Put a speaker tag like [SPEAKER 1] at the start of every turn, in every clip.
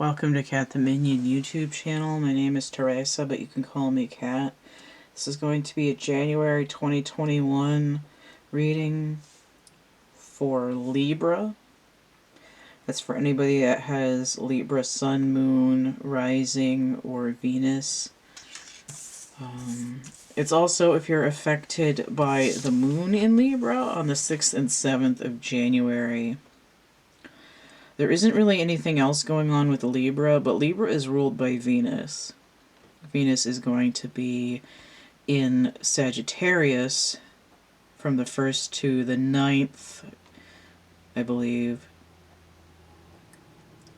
[SPEAKER 1] Welcome to CATtheMinion YouTube channel. My name is Theresa, but you can call me Cat. This is going to be a January 2021 reading for Libra. That's for anybody that has Libra Sun, Moon, Rising, or Venus. It's also if you're affected by the Moon in Libra on the 6th and 7th of January. There isn't really anything else going on with Libra, but Libra is ruled by Venus. Venus is going to be in Sagittarius from the 1st to the 9th, I believe,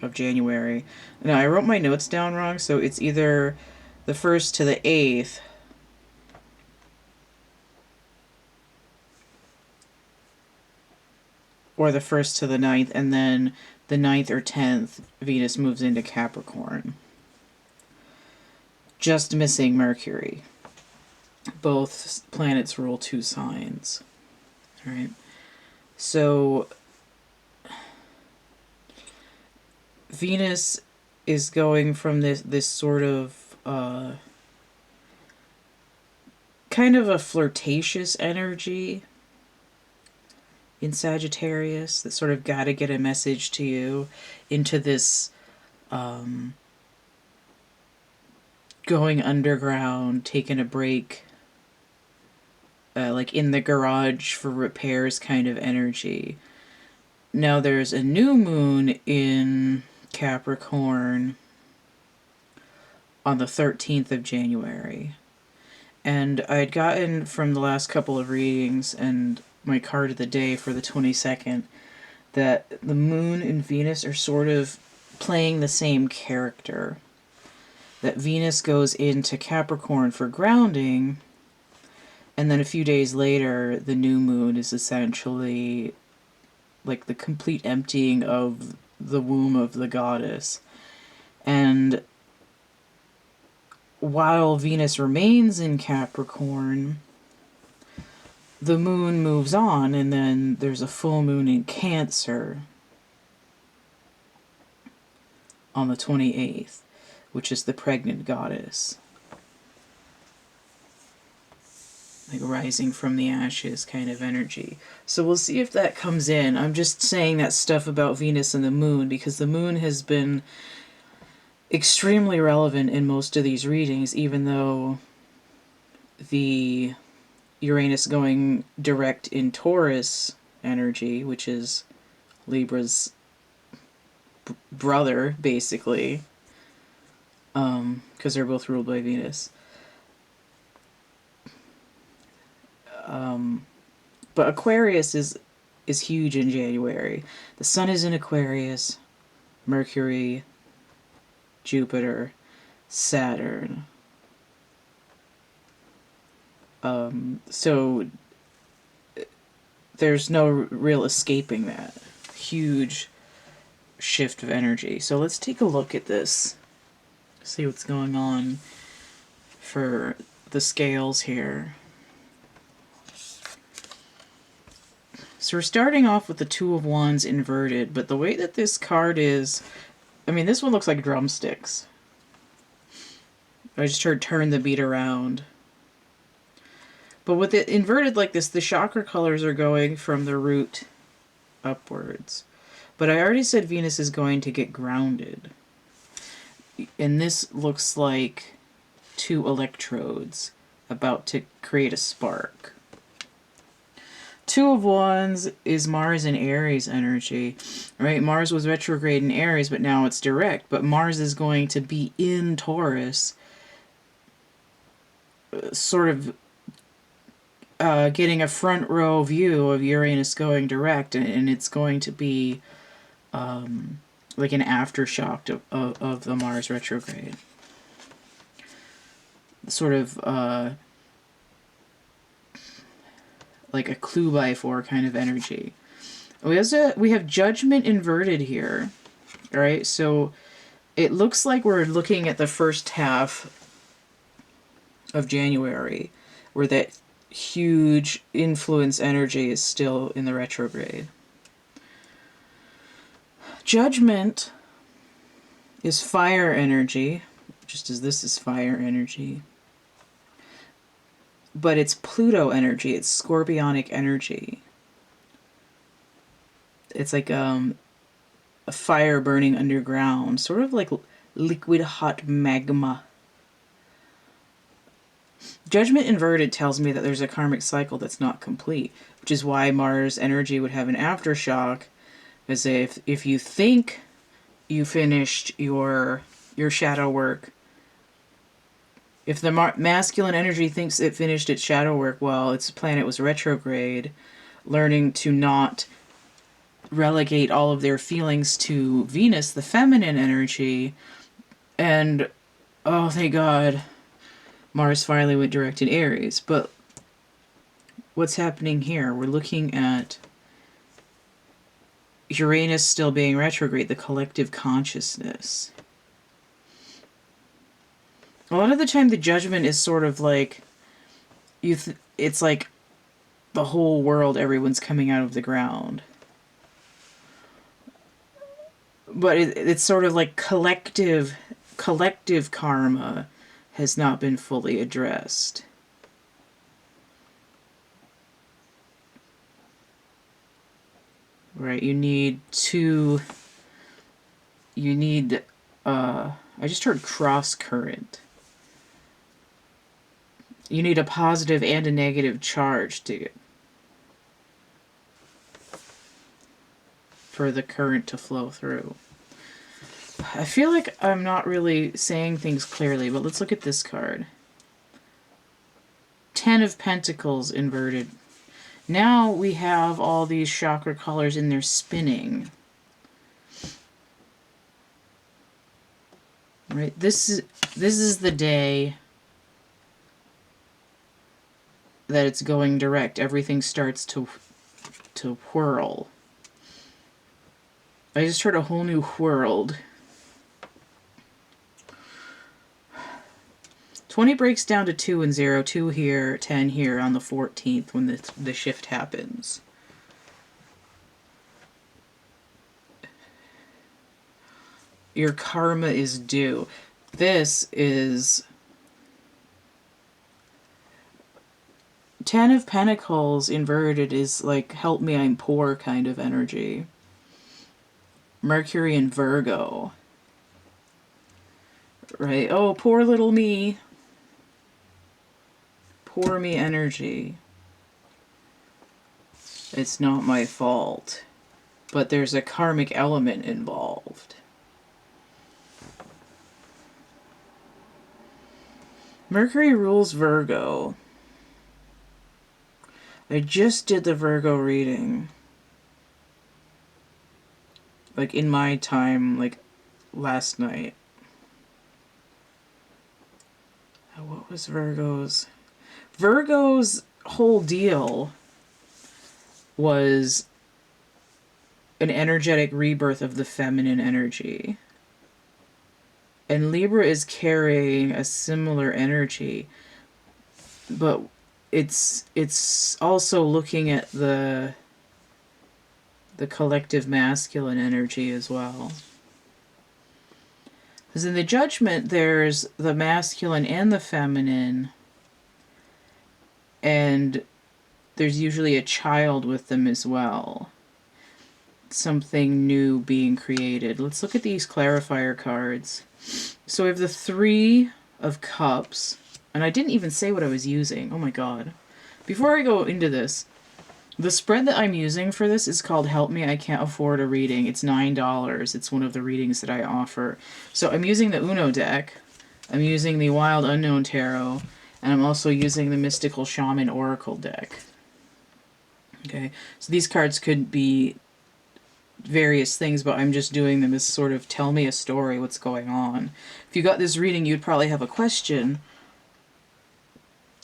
[SPEAKER 1] of January. Now, I wrote my notes down wrong, so it's either the 1st to the 8th, or the 1st to the 9th, and then the 9th or 10th, Venus moves into Capricorn. Just missing Mercury. Both planets rule 2 signs. Alright. So, Venus is going from this sort of, kind of a flirtatious energy in Sagittarius that sort of gotta get a message to you, into this going underground, taking a break, like in the garage for repairs kind of energy. Now there's a new moon in Capricorn on the 13th of January. And I'd gotten from the last couple of readings and my card of the day for the 22nd that the Moon and Venus are sort of playing the same character. That Venus goes into Capricorn for grounding, and then a few days later the new moon is essentially like the complete emptying of the womb of the goddess. And while Venus remains in Capricorn, the moon moves on, and then there's a full moon in Cancer on the 28th, which is the pregnant goddess. Like rising from the ashes kind of energy. So we'll see if that comes in. I'm just saying that stuff about Venus and the moon because the moon has been extremely relevant in most of these readings, even though the Uranus going direct in Taurus energy, which is Libra's brother, basically, because they're both ruled by Venus. But Aquarius is huge in January. The Sun is in Aquarius, Mercury, Jupiter, Saturn. So there's no real escaping that huge shift of energy. So let's take a look at this, see what's going on for the scales here. So we're starting off with the Two of Wands inverted, but the way that this card is, I mean, this one looks like drumsticks. I just heard turn the beat around. But with it inverted like this, the chakra colors are going from the root upwards. But I already said Venus is going to get grounded. And this looks like 2 electrodes about to create a spark. Two of Wands is Mars and Aries energy, right? Mars was retrograde in Aries, but now it's direct. But Mars is going to be in Taurus, sort of getting a front row view of Uranus going direct, and it's going to be like an aftershock of the Mars retrograde. Sort of like a clue by 4 kind of energy. We have Judgment inverted here, all right? So it looks like we're looking at the first half of January, where that huge influence energy is still in the retrograde. Judgment is fire energy, just as this is fire energy. But it's Pluto energy, it's scorpionic energy. It's like a fire burning underground, sort of like liquid hot magma. Judgment inverted tells me that there's a karmic cycle that's not complete, which is why Mars energy would have an aftershock, as if you think you finished your shadow work, if the masculine energy thinks it finished its shadow work while its planet was retrograde, learning to not relegate all of their feelings to Venus, the feminine energy, and oh, thank God, Mars finally went direct in Aries. But what's happening here? We're looking at Uranus still being retrograde, the collective consciousness. A lot of the time the judgment is sort of like, it's like the whole world, everyone's coming out of the ground. But it's sort of like collective karma has not been fully addressed. Right, I just heard cross current. You need a positive and a negative charge for the current to flow through. I feel like I'm not really saying things clearly, but let's look at this card. 10 of Pentacles inverted. Now we have all these chakra colors in there spinning. Right? This is the day that it's going direct. Everything starts to whirl. I just heard a whole new whirled. 20 breaks down to 2 and 0. 2 here, 10 here on the 14th when the shift happens. Your karma is due. This is 10 of Pentacles inverted is like, help me, I'm poor kind of energy. Mercury in Virgo. Right? Oh, poor little me. Poor me energy. It's not my fault. But there's a karmic element involved. Mercury rules Virgo. I just did the Virgo reading. Like in my time, like last night. What was Virgo's? Virgo's whole deal was an energetic rebirth of the feminine energy. And Libra is carrying a similar energy. But it's also looking at the collective masculine energy as well. Because in the judgment, there's the masculine and the feminine, and there's usually a child with them as well. Something new being created. Let's look at these clarifier cards. So we have the 3 of Cups, and I didn't even say what I was using. Oh my god. Before I go into this, the spread that I'm using for this is called Help Me, I Can't Afford a Reading. It's $9. It's one of the readings that I offer. So I'm using the Uno deck. I'm using the Wild Unknown Tarot. And I'm also using the Mystical Shaman Oracle deck. Okay, so these cards could be various things, but I'm just doing them as sort of tell me a story, what's going on. If you got this reading, you'd probably have a question,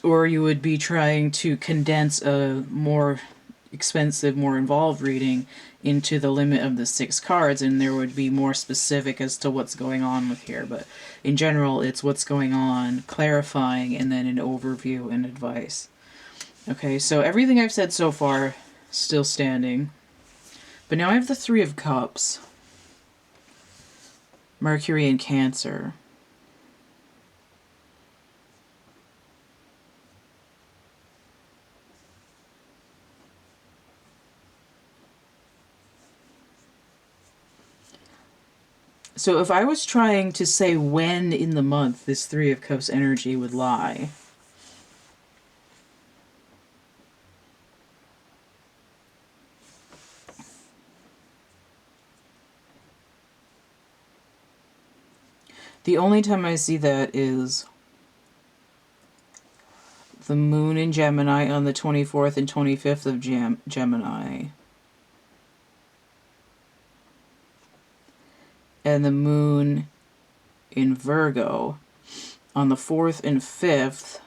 [SPEAKER 1] or you would be trying to condense a more expensive, more involved reading into the limit of the 6 cards, and there would be more specific as to what's going on with here. But in general, it's what's going on, clarifying, and then an overview and advice. Okay, so everything I've said so far, still standing. But now I have the 3 of Cups. Mercury in Cancer. So if I was trying to say when in the month this Three of Cups energy would lie, the only time I see that is the moon in Gemini on the 24th and 25th of Gemini. And the moon in Virgo on the 4th and 5th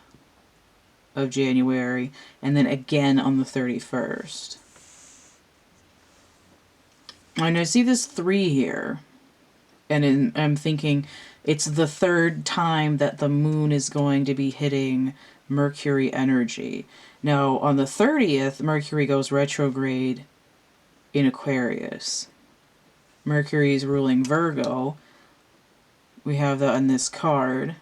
[SPEAKER 1] of January, and then again on the 31st. And I see this 3 here, and I'm thinking it's the 3rd time that the moon is going to be hitting Mercury energy. Now, on the 30th, Mercury goes retrograde in Aquarius. Mercury is ruling Virgo. We have that on this card.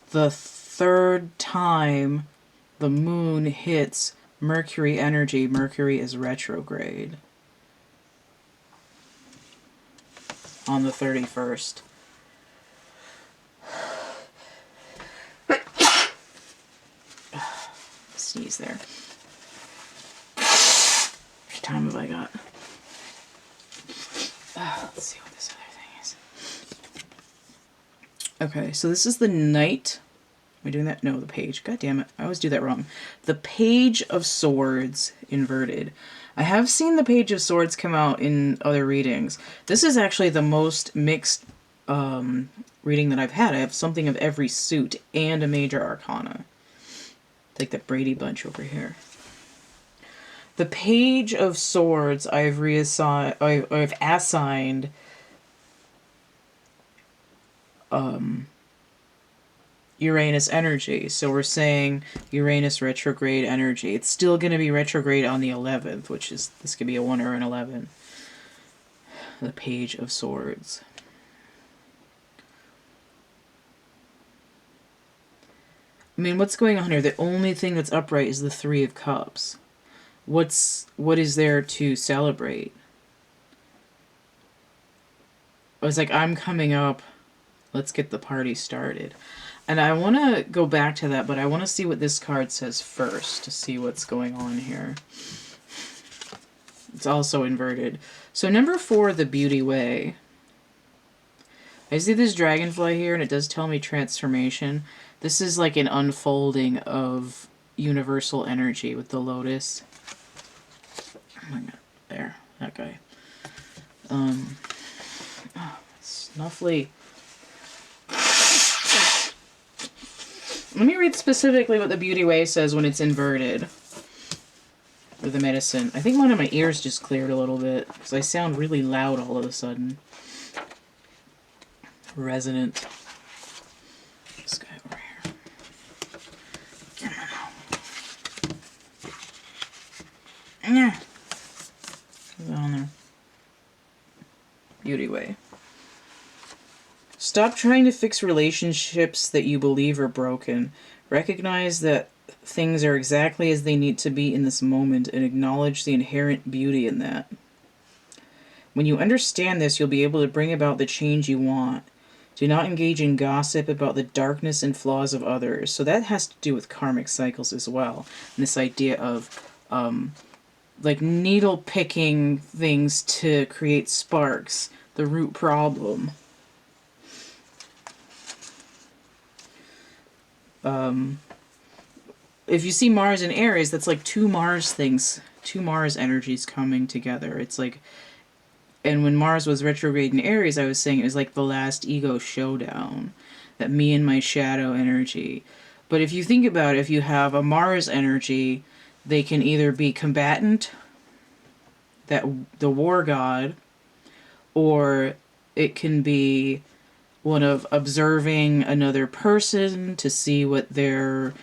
[SPEAKER 1] The 3rd time the moon hits Mercury energy, Mercury is retrograde on the 31st. Sneeze there. How much time have I got? Let's see what this other thing is. Okay, so this is the Knight. Am I doing that? No, the Page. God damn it. I always do that wrong. The Page of Swords inverted. I have seen the Page of Swords come out in other readings. This is actually the most mixed reading that I've had. I have something of every suit and a major arcana. Like the Brady Bunch over here. The Page of Swords I've assigned Uranus energy. So we're saying Uranus retrograde energy. It's still going to be retrograde on the 11th, which is, this could be a 1 or an 11. The Page of Swords. I mean, what's going on here? The only thing that's upright is the Three of Cups. What is there to celebrate? I was like, I'm coming up. Let's get the party started. And I want to go back to that, but I want to see what this card says first to see what's going on here. It's also inverted. So number 4, the Beauty Way. I see this dragonfly here, and it does tell me transformation. This is like an unfolding of universal energy with the lotus. Oh my god, there, that guy. Snuffly. Let me read specifically what the Beauty Way says when it's inverted. With the medicine. I think one of my ears just cleared a little bit, because I sound really loud all of a sudden. Resonant. This guy over here. Yeah. On there. Beauty Way. Stop trying to fix relationships that you believe are broken. Recognize that things are exactly as they need to be in this moment and acknowledge the inherent beauty in that. When you understand this, you'll be able to bring about the change you want. Do not engage in gossip about the darkness and flaws of others. So that has to do with karmic cycles as well. And this idea of like needle picking things to create sparks, the root problem. If you see Mars in Aries, that's like 2 Mars things, 2 Mars energies coming together. It's like, and when Mars was retrograde in Aries, I was saying it was like the last ego showdown, that me and my shadow energy. But if you think about it, if you have a Mars energy, they can either be combatant, that the war god, or it can be one of observing another person to see what their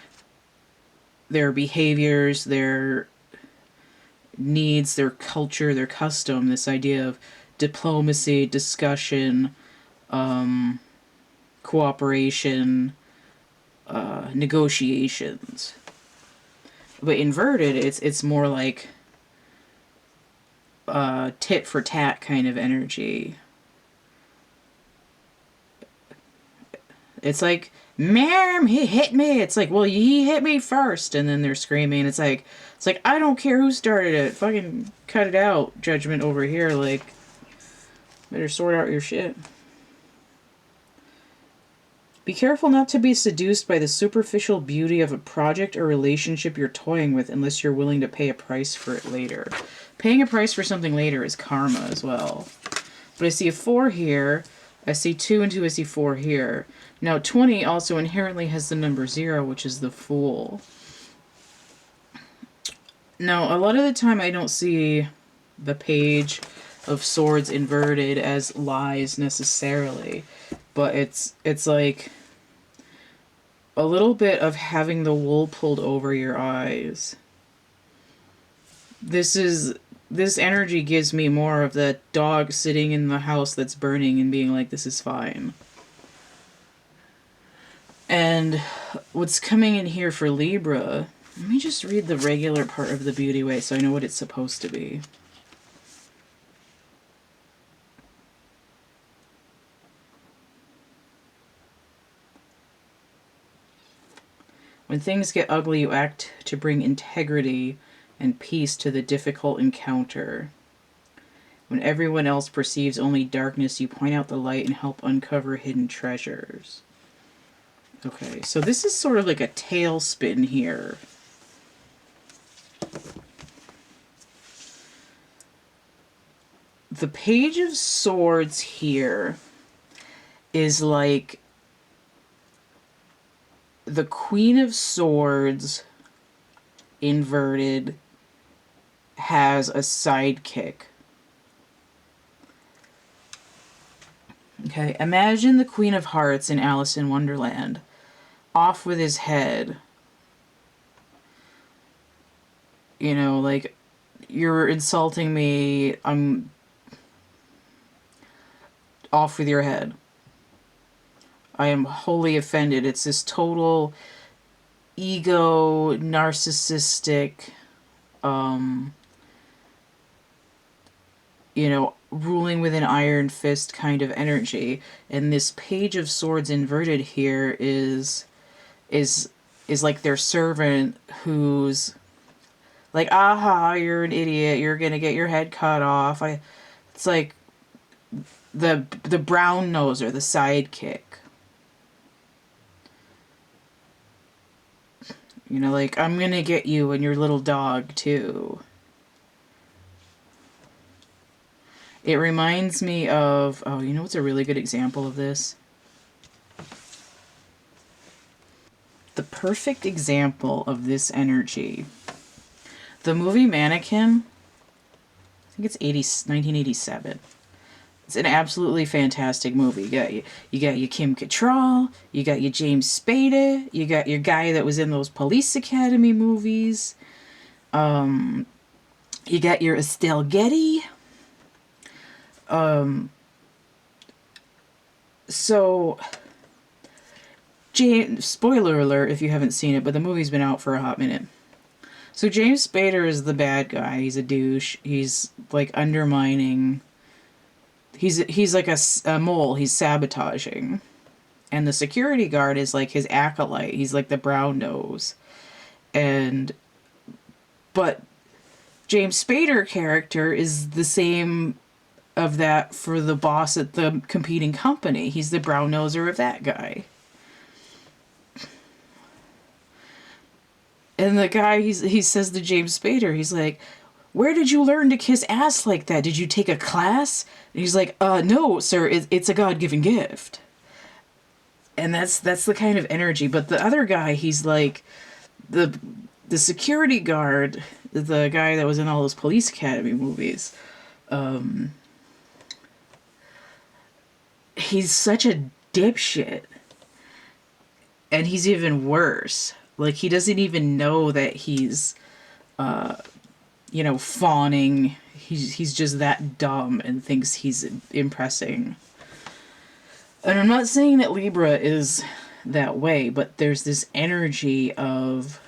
[SPEAKER 1] behaviors, their needs, their culture, their custom, this idea of diplomacy, discussion, cooperation, negotiations. But inverted, it's more like tit for tat kind of energy. It's like, ma'am, he hit me. It's like, well, he hit me first, and then they're screaming. It's like, I don't care who started it. Fucking cut it out. Judgment over here. Like, better sort out your shit. Be careful not to be seduced by the superficial beauty of a project or relationship you're toying with unless you're willing to pay a price for it later. Paying a price for something later is karma as well. But I see a 4 here. I see 2 and 2. I see 4 here. Now 20 also inherently has the number 0, which is the Fool. Now, a lot of the time I don't see the Page of Swords inverted as lies necessarily. But it's like a little bit of having the wool pulled over your eyes. This energy gives me more of the dog sitting in the house that's burning and being like, this is fine. And what's coming in here for Libra, let me just read the regular part of the Beauty Way so I know what it's supposed to be. When things get ugly, you act to bring integrity and peace to the difficult encounter. When everyone else perceives only darkness, you point out the light and help uncover hidden treasures. Okay, so this is sort of like a tailspin here. The Page of Swords here is like the Queen of Swords inverted has a sidekick. Okay, imagine the Queen of Hearts in Alice in Wonderland. Off with his head. You know, like, you're insulting me, I'm off with your head. I am wholly offended. It's this total ego, narcissistic, you know, ruling with an iron fist kind of energy. And this Page of Swords inverted here is like their servant who's like, aha, you're an idiot, you're gonna get your head cut off. It's like the brown noser, the sidekick. You know, like, I'm gonna get you and your little dog, too. It reminds me of... Oh, you know what's a really good example of this? The perfect example of this energy. The movie Mannequin, I think it's 1987. It's an absolutely fantastic movie. You got your Kim Cattrall, you got your James Spader, you got your guy that was in those Police Academy movies. You got your Estelle Getty. So, spoiler alert if you haven't seen it, but the movie's been out for a hot minute. So James Spader is the bad guy. He's a douche. He's like undermining. He's like a mole. He's sabotaging. And the security guard is like his acolyte. He's like the brown nose. But James Spader character is the same of that for the boss at the competing company. He's the brown noser of that guy. And the guy, he says to James Spader, he's like, where did you learn to kiss ass like that? Did you take a class? And he's like, no, sir, it's a God-given gift. And that's the kind of energy. But the other guy, he's like, the security guard, the guy that was in all those Police Academy movies, he's such a dipshit. And he's even worse. Like, he doesn't even know that he's, you know, fawning. He's just that dumb and thinks he's impressing. And I'm not saying that Libra is that way, but there's this energy of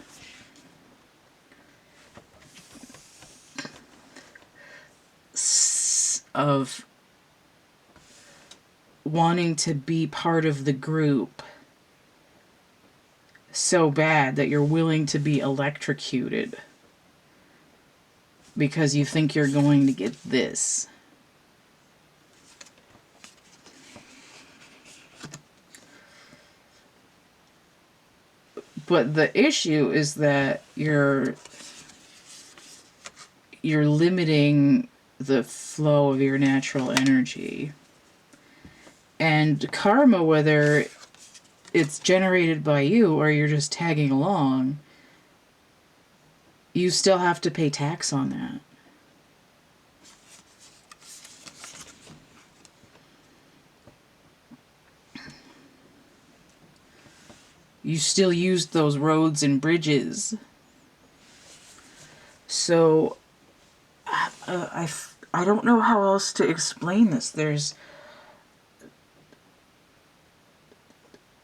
[SPEAKER 1] wanting to be part of the group so bad that you're willing to be electrocuted because you think you're going to get this. But the issue is that you're limiting the flow of your natural energy. And karma, whether it's generated by you or you're just tagging along, you still have to pay tax on that. You still used those roads and bridges. So, I don't know how else to explain this.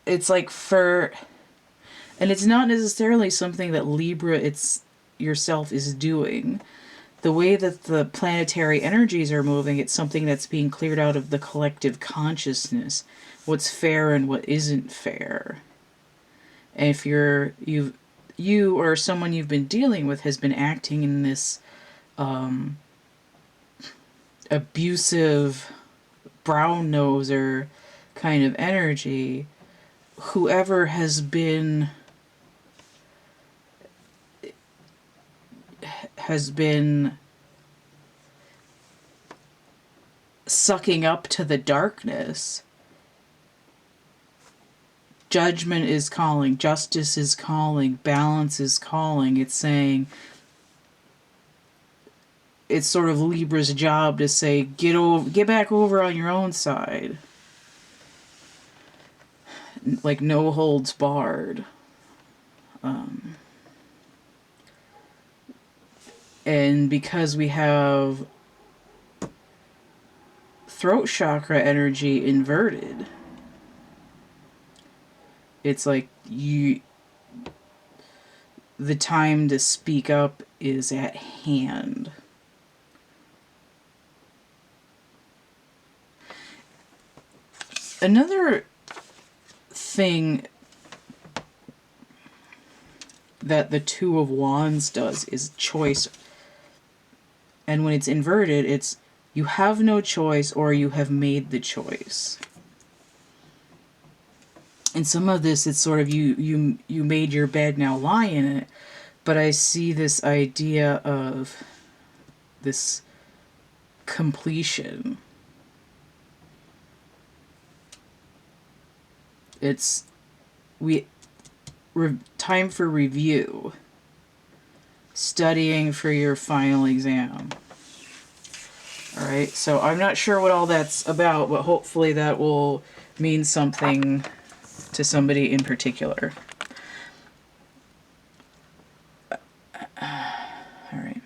[SPEAKER 1] It's like and it's not necessarily something that Libra yourself is doing. The way that the planetary energies are moving, it's something that's being cleared out of the collective consciousness. What's fair and what isn't fair. And if you or someone you've been dealing with has been acting in this abusive brown noser kind of energy, whoever has been sucking up to the darkness, judgment is calling, justice is calling, balance is calling. It's saying, it's sort of Libra's job to say, get back over on your own side. Like, no holds barred. And because we have throat chakra energy inverted, it's like the time to speak up is at hand. Another thing that the Two of Wands does is choice. And when it's inverted, it's you have no choice or you have made the choice. And some of this, it's sort of you made your bed, now lie in it. But I see this idea of this completion. It's time for review. Studying for your final exam. Alright, so I'm not sure what all that's about, but hopefully that will mean something to somebody in particular. Alright.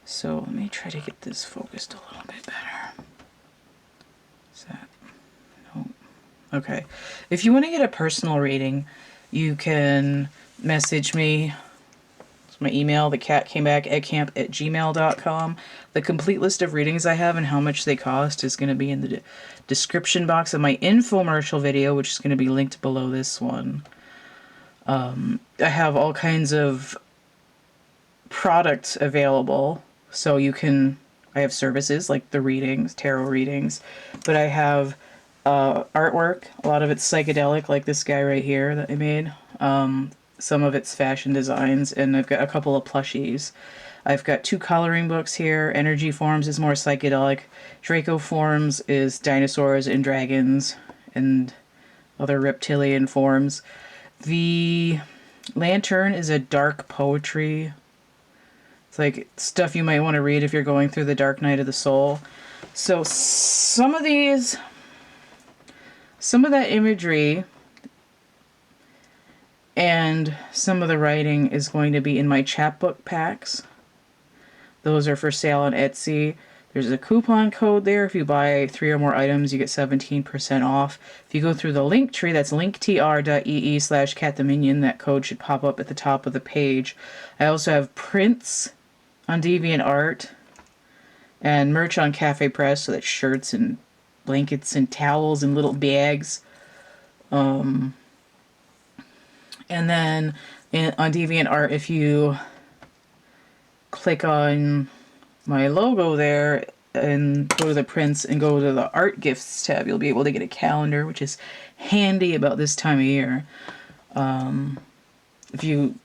[SPEAKER 1] So let me try to get this focused a little bit better. Is that... No. Okay. If you want to get a personal reading, you can message me. It's my email, thecatcamebackatcamp@gmail.com. The complete list of readings I have and how much they cost is going to be in the description box of my infomercial video, which is going to be linked below this one. I have all kinds of products available, so you can... I have services like the readings, tarot readings, but I have artwork. A lot of it's psychedelic, like this guy right here that I made. Some of it's fashion designs, and I've got a couple of plushies. I've got 2 coloring books here. Energy Forms is more psychedelic. Draco Forms is dinosaurs and dragons and other reptilian forms. The Lantern is a dark poetry. It's like stuff you might want to read if you're going through the dark night of the soul. So some of that imagery and some of the writing is going to be in my chapbook packs. Those are for sale on Etsy. There's a coupon code there. If you buy 3 or more items, you get 17% off. If you go through the link tree, that's linktr.ee/CATtheMinion. That code should pop up at the top of the page. I also have prints on DeviantArt and merch on Cafe Press, so that's shirts and blankets and towels and little bags. And then on DeviantArt, if you click on my logo there and go to the prints and go to the art gifts tab, you'll be able to get a calendar, which is handy about this time of year. If you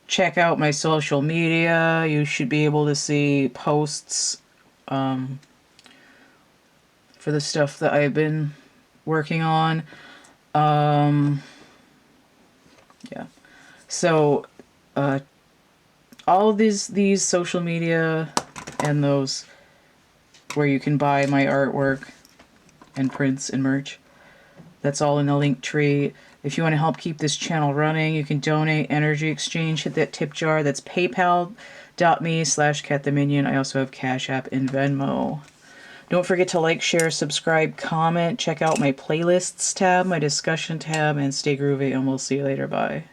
[SPEAKER 1] check out my social media, you should be able to see posts for the stuff that I've been working on. Yeah. So all of these social media and those where you can buy my artwork and prints and merch, that's all in the link tree. If you want to help keep this channel running, you can donate, energy exchange, hit that tip jar. That's paypal.me/CATtheMinion. I also have Cash App and Venmo. Don't forget to like, share, subscribe, comment. Check out my playlists tab, my discussion tab, and stay groovy, and we'll see you later. Bye.